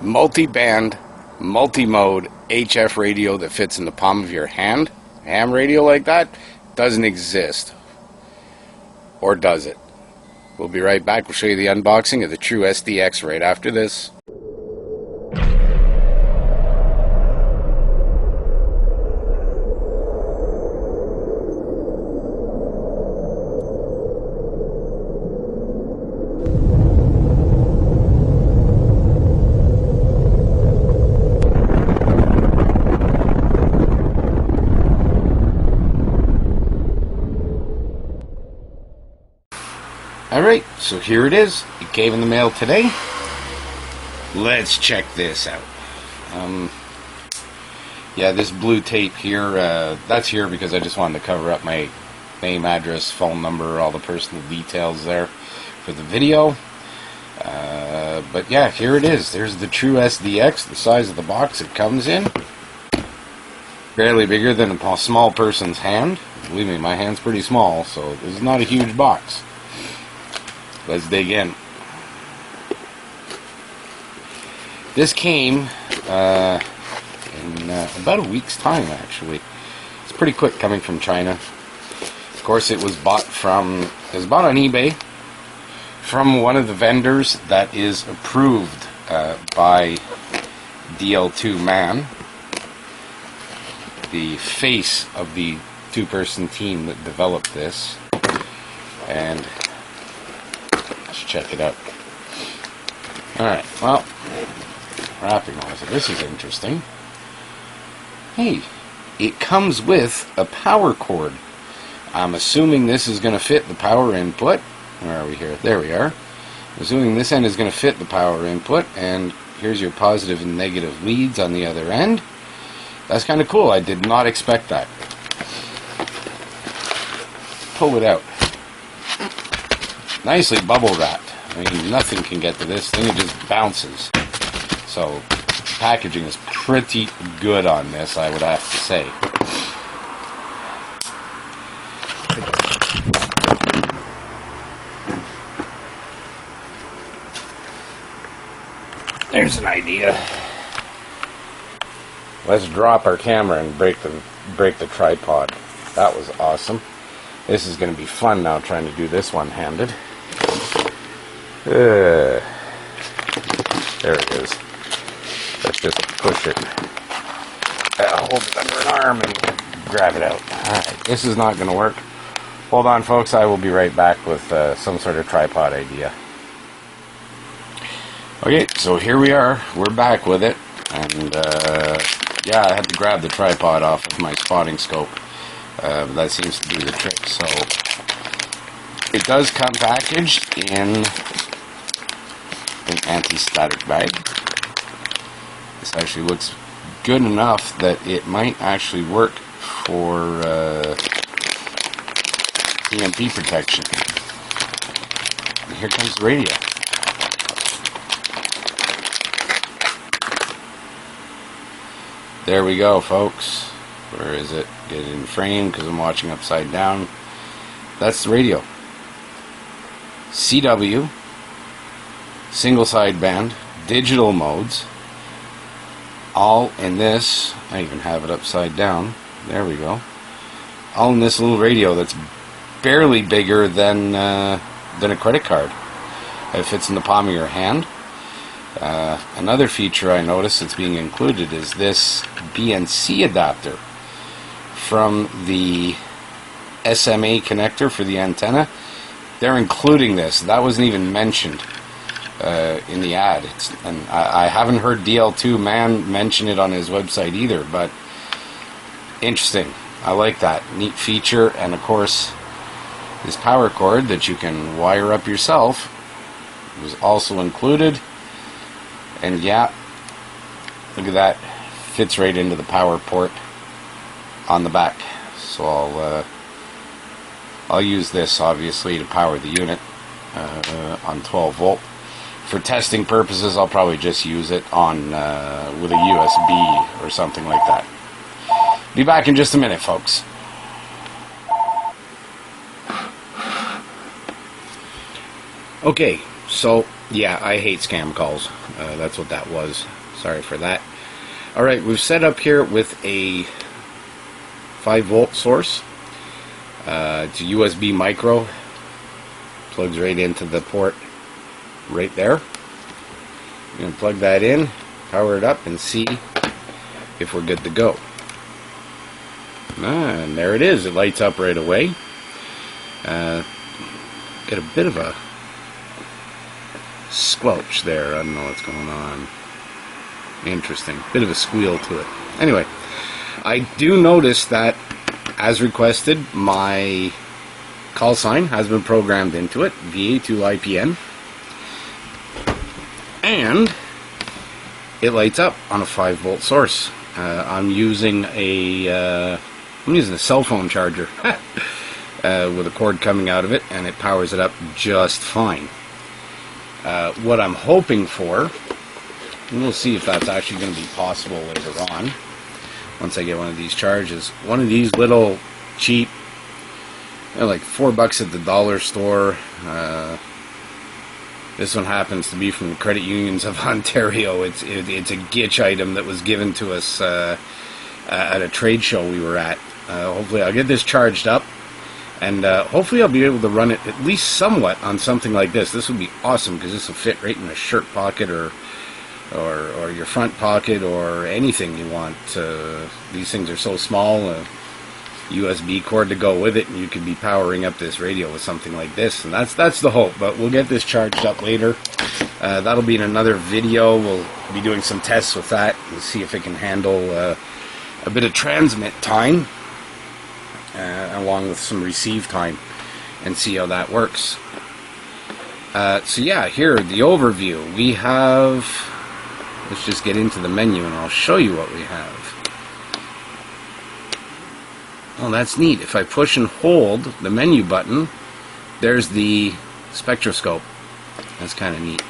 multi-band, multi-mode HF radio that fits in the palm of your hand. Ham radio like that doesn't exist. Or does it? We'll be right back. We'll show you the unboxing of the TRU SDX right after this. Alright, so here it is. It came in the mail today. Let's check this out. Yeah, this blue tape here, that's here because I just wanted to cover up my name, address, phone number, all the personal details there for the video. But yeah, here it is. There's the TRU SDX, the size of the box it comes in. Barely bigger than a small person's hand. Believe me, my hand's pretty small, so this is not a huge box. Let's dig in. This came in about a week's time, actually. It's pretty quick coming from China. Of course, it was bought on eBay from one of the vendors that is approved by DL2 Man, the face of the two-person team that developed this. And let's check it out. Alright, well, wrapping wise, this is interesting. Hey, it comes with a power cord. I'm assuming this is going to fit the power input. Where are we here? There we are. I'm assuming this end is going to fit the power input, and here's your positive and negative leads on the other end. That's kind of cool. I did not expect that. Pull it out. Nicely bubble wrapped. I mean, nothing can get to this thing. It just bounces. So, packaging is pretty good on this, I would have to say. There's an idea. Let's drop our camera and break the tripod. That was awesome. This is going to be fun now, trying to do this one-handed. There it is. Let's just push it. Hold it under an arm and grab it out. Alright, this is not going to work. Hold on, folks. I will be right back with some sort of tripod idea. Okay, so here we are. We're back with it. And, yeah, I had to grab the tripod off of my spotting scope. But that seems to do the trick. So, it does come packaged in an anti-static bag. This actually looks good enough that it might actually work for EMP protection. And here comes the radio. There we go, folks. Where is it? Get it in frame because I'm watching upside down. That's the radio. CW, single sideband, digital modes, all in this. I even have it upside down. There we go. All in this little radio that's barely bigger than a credit card. It fits in the palm of your hand. Another feature I noticed that's being included is this BNC adapter from the SMA connector for the antenna. They're including this. That wasn't even mentioned in the ad. And I haven't heard DL2 Man mention it on his website either, but interesting. I like that. Neat feature. And of course, this power cord that you can wire up yourself was also included. And yeah, look at that. Fits right into the power port on the back. So I'll use this obviously to power the unit on 12 volt. For testing purposes, I'll probably just use it on with a USB or something like that. Be back in just a minute, folks. Okay, So yeah, I hate scam calls. That's what that was. Sorry for that. Alright, we've set up here with a 5-volt source. It's a USB micro. Plugs right into the port right there. We're going to plug that in, power it up, and see if we're good to go. And there it is. It lights up right away. Get a bit of a squelch there. I don't know what's going on. Interesting. Bit of a squeal to it. Anyway, I do notice that, as requested, my call sign has been programmed into it, VA2IPN, and it lights up on a 5-volt source. I'm using a cell phone charger with a cord coming out of it, and it powers it up just fine. What I'm hoping for, and we'll see if that's actually going to be possible later on, once I get one of these charges. One of these little cheap, like $4 at the dollar store. This one happens to be from the Credit Unions of Ontario. It's a gitch item that was given to us at a trade show we were at. Hopefully I'll get this charged up, and hopefully I'll be able to run it at least somewhat on something like this. This would be awesome, because this will fit right in a shirt pocket or your front pocket or anything you want. These things are so small. USB cord to go with it, and you could be powering up this radio with something like this, and that's the hope. But we'll get this charged up later. That'll be in another video. We'll be doing some tests with that and see if it can handle a bit of transmit time along with some receive time, and see how that works. So yeah, here, the overview. We have, let's just get into the menu and I'll show you what we have. Oh, that's neat. If I push and hold the menu button, there's the spectroscope. That's kind of neat.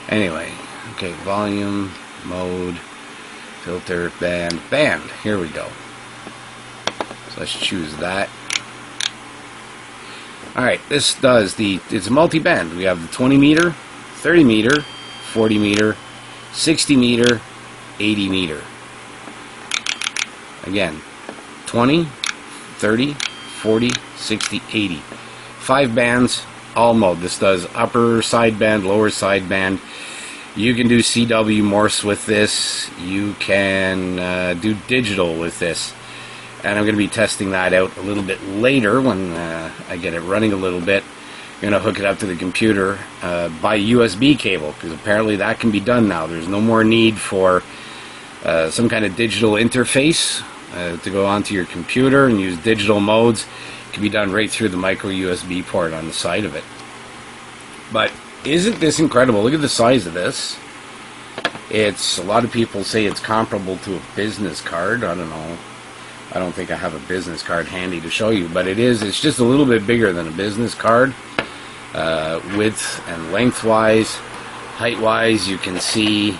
Anyway, okay, volume, mode, filter, band. Here we go. So let's choose that. Alright, this does it's a multi-band. We have the 20 meter, 30 meter, 40 meter, 60 meter, 80 meter. Again, 20, 30, 40, 60, 80. 5 bands, all mode. This does upper sideband, lower sideband. You can do CW Morse with this. You can do digital with this. And I'm going to be testing that out a little bit later when I get it running a little bit. I'm going to hook it up to the computer by USB cable, because apparently that can be done now. There's no more need for some kind of digital interface to go onto your computer and use digital modes. It can be done right through the micro USB port on the side of it. But isn't this incredible? Look at the size of this. It's, a lot of people say it's comparable to a business card. I don't know. I don't think I have a business card handy to show you, but it's just a little bit bigger than a business card. Width and lengthwise, height-wise, you can see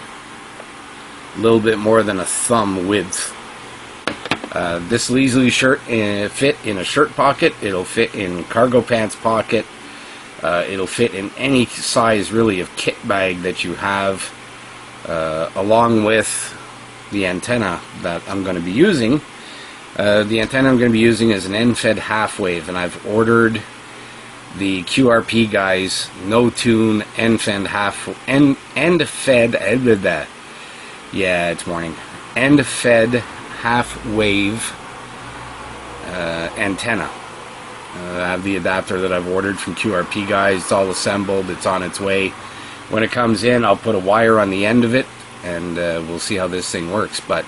a little bit more than a thumb width. This will easily fit in a shirt pocket. It'll fit in cargo pants pocket. It'll fit in any size, really, of kit bag that you have, along with the antenna that I'm going to be using. The antenna I'm going to be using is an end-fed half-wave, and I've ordered the QRP guys no-tune end-fed yeah, it's morning. End-fed half-wave antenna. I have the adapter that I've ordered from QRP guys. It's all assembled. It's on its way. When it comes in, I'll put a wire on the end of it, and we'll see how this thing works. But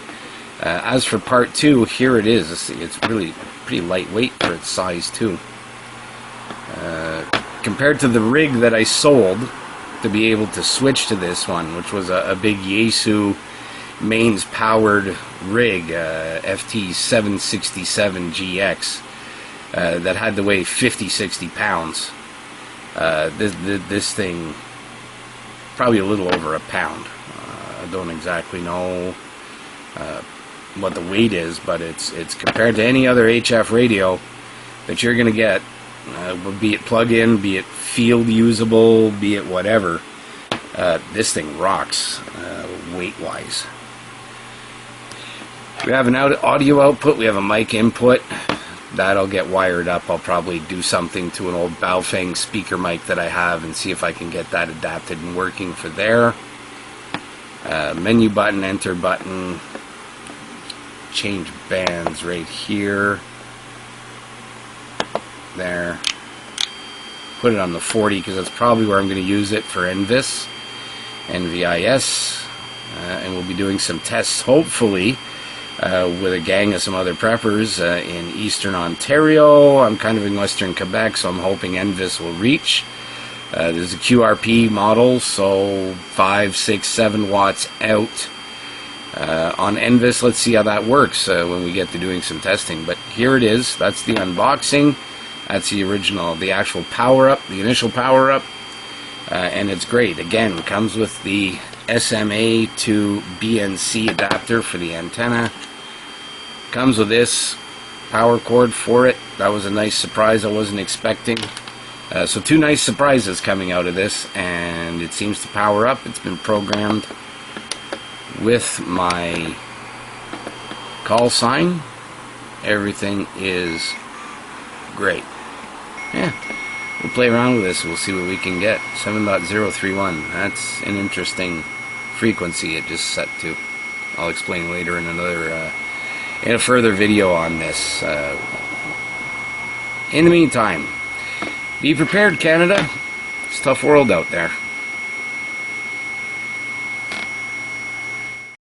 as for part 2, here it is. It's really pretty lightweight for its size too. Compared to the rig that I sold to be able to switch to this one, which was a big Yaesu mains powered rig, FT767GX, that had to weigh 50-60 pounds. This thing, probably a little over a pound. I don't exactly know what the weight is, but it's compared to any other HF radio that you're going to get be it plug-in, be it field usable, be it whatever. This thing rocks weight-wise. We have an audio output, we have a mic input. That'll get wired up. I'll probably do something to an old Baofeng speaker mic that I have and see if I can get that adapted and working for there. Menu button, enter button, change bands right here. There. Put it on the 40 because that's probably where I'm going to use it for NVIS. And we'll be doing some tests, hopefully, with a gang of some other preppers in Eastern Ontario. I'm kind of in Western Quebec, so I'm hoping NVIS will reach. There's a QRP model, so 5, 6, 7 watts out. On NVIS, let's see how that works when we get to doing some testing. But here it is. That's the unboxing. That's the original, the actual power-up, the initial power-up. And it's great. Again, comes with the SMA to BNC adapter for the antenna. Comes with this power cord for it. That was a nice surprise I wasn't expecting. So 2 nice surprises coming out of this, and it seems to power up. It's been programmed with my call sign. Everything is great. Yeah, we'll play around with this. We'll see what we can get. 7.031. That's an interesting frequency it just set to. I'll explain later in in a further video on this. In the meantime, be prepared, Canada. It's a tough world out there.